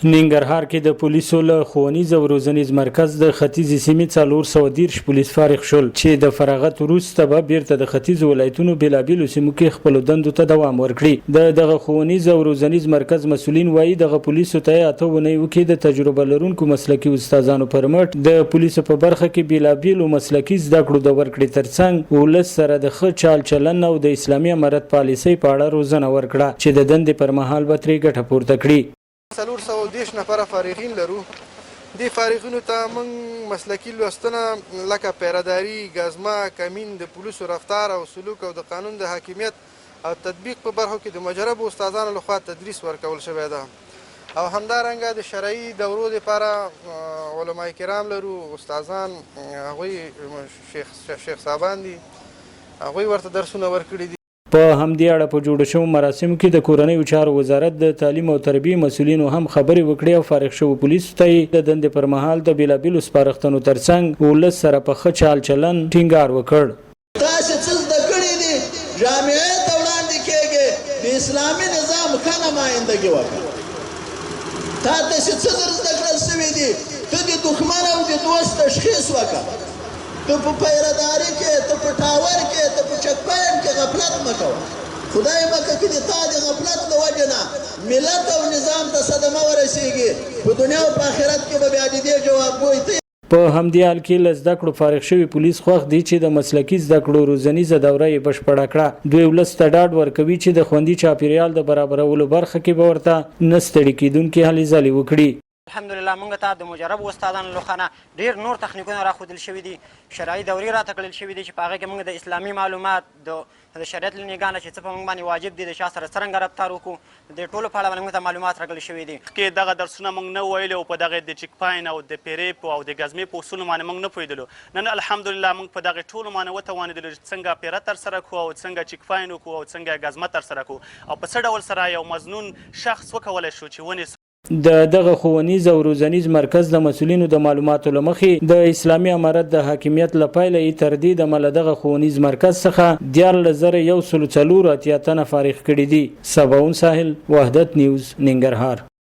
ننګرهار کې د پولیسو له ښوونیز او روزنیز مرکز د ختیځې سیمې 430 پولیس فارغ شول چې د فراغت وروسته به بیرته د ختیځ ولایتونو بېلابېلو سیمو کې خپلو دندو ته دوام ورکړي. دغه ښوونیز او روزنیز مرکز مسؤلین وایي دغه پولیسو ته 8 اونیو کې د تجربه لرونکو مسلکي استادانو پر مټ د پولیسو په برخه کې بېلابېلو مسلکي زده کړو د ورکړې ترڅنګ ولس سره د ښه چال چلن او د اسلامي امارت پالیسۍ په اړه روزنه ورکړه چې د دندې پر مهال به ترې ګټه پورته کړي. 430 نفره فارغین لرو. د فارغینو ته موږ مسلکي لوستنه لکه پیرهداري، ګزمه، کمین، د پولیسو رفتار او سلوک او د قانون د حاکمیت او تطبیق په برخو کې د مجربو استادانو لخوا تدریس ورکول شوی ده. او همدارنګه د شرعي دورو لپاره علما کرام لرو، استادان هغوی شیخ صاحبان دي، هغوی ورته درسونه ورکړي دي. په همدې اړه په جوړ شوو مراسمو کې د کورنیو چارو وزارت د تعلیم او تربیې مسؤلینو هم خبرې وکړې او فارغ شوو پولیسو ته د دندې پر مهال د بېلابېلو سپارښتنو ترڅنګ ولس سره په ښه چال چلن ټینګار وکړ. تاسې څه زده کړي دي، جامعې ته وړاندې کېږي، د اسلامي نظام ښه نمایندګي وکړه. تا داسې څه در زده کړل سوي دي، ته د دښمن او د دوست تشخیص وکړه. ته په پیرهداري کې، ته په ټاور کې، ته په چک پاین کې غفلت مه کوه. خدای مکه چې د تا د غفلت له وجې نه ملت او نظام ته صدمه ورسېږي، په دنیا او په آخرت کې به بیا د دې جوابګوی ته. په همدې حال کې له زده کړو فارغ شوي پولیس خوښ دي چې د مسلکي زده کړو روزنیزه دوره یې بشپړه کړه. دوی ولس ته ډاډ ورکوي چې د خوندي چاپیریال د برابرولو برخه کې به ورته نه ستړي کېدونکې هلې ځلې وکړي. الحمدلله موږ ته د مجرب استادانو له خوا ډېر نور تخنیکونه راښودل شوي دي، شرعي دورې راته کړل شوي دي چې په هغه کې موږ د اسلامي معلومات د شریعت له نګاه نه چې څه په موږ باندې واجب دي، د چا سره څرنګه رفتار وکړو، د ټولو په اړه باندې موږ ته معلومات راکړل شوي دي. کې دغه درسونه موږ نه ویلي او په دغه د چک پاین او د پیریپ او د ګزمې په اصولو باندې موږ نه پوهېدلو. نن الحمدلله موږ په دغې ټولو باندې وتوانېدلو چې څنګه پیره ترسره کړو او څنګه چک پاین وکړو او څنګه ګزمه ترسره کړو او په څه ډول سره یو مظنون شخص وکولی شو چې ونیسو. دغه ښوونیز او روزنیز مرکز د مسؤلینو د معلوماتو له مخې د اسلامي امارت د حاکمیت له پایله یې تر دې دمه له دغه ښوونیز مرکز څخه 14184 تنه فارغ کړي دي. سباون ساحل، وحدت نیوز، ننګرهار.